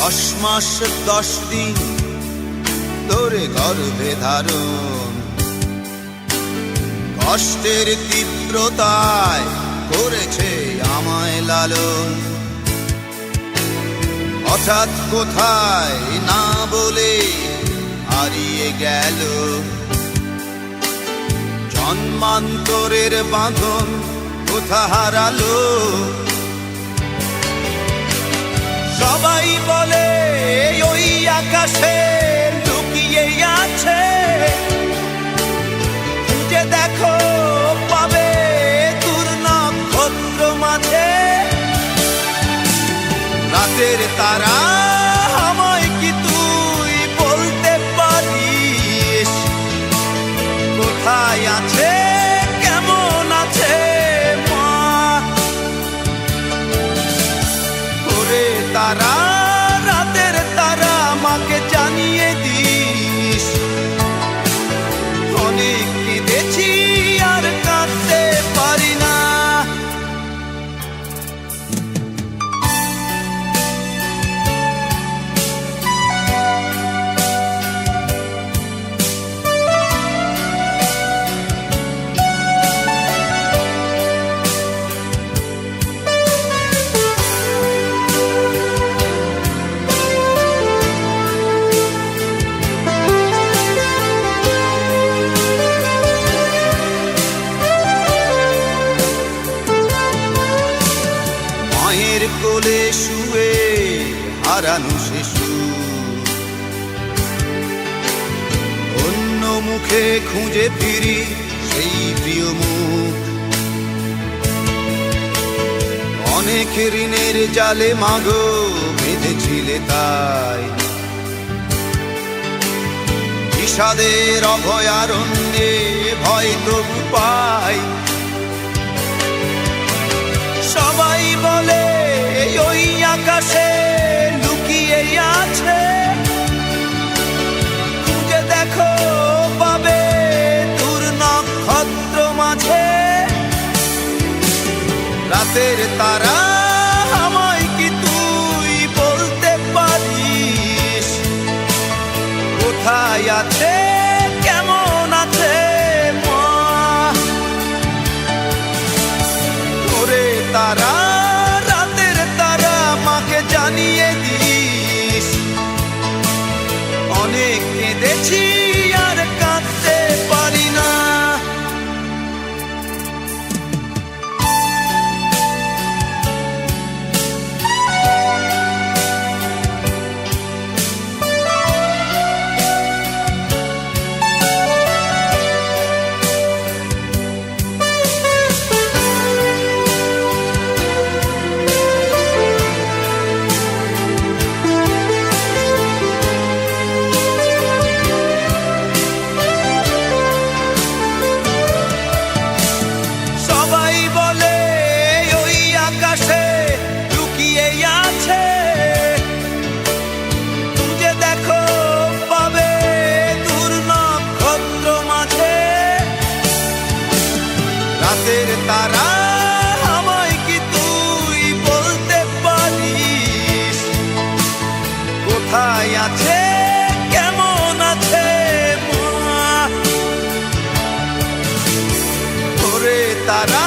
10 মাস 10 দিন ধরে গর্ভে ধারণ, কষ্টের তীব্রতায় করেছে আমায় লালন। হঠাৎ কোথায় না বলে হারিয়ে গেল, জন্মান্তরের বাঁধন কোথা হারালো। সবাই বলে ওই আকাশে লুকিয়ে আছে, খুঁজে দেখো পাবে দূর নক্ষত্র মাঝে। রাতের তারা আমায় কি তুই বলতে পারিস, কোথায় আছে কেমন আছে মা? ওরে তারা, রাতের তারা, মাকে জানিয়ে দিস। অনেক কেঁদেছি আর কাঁদতে পারি না। মায়ের কোলে শুয়ে হারানো শিশু, অন্য মুখে খুঁজে ফিরি সেই প্রিয় মুখ। অনেক ঋণের জালে মাগো বেঁধেছিলে তাই, বিষাদের অভয়ারণ্যে ভয় তবু পাই। সবাই বলে ওই আকাশে লুকিয়ে আছে, খুঁজে দেখো পাবে দূর নক্ষত্র মাঝে। রাতের তারা আমায় কি তুই বলতে পারিস, কোথায় আছে কেমন আছে মা? ওরে তারা, রাতের তারা, মাকে জানিয়ে দিস। অনেক কেঁদেছি আর কাঁদতে পারি না। রাতের তারা আমায় কি তুই বলতে পারিস, কোথায় আছে কেমন আছে মা? ওরে তারা।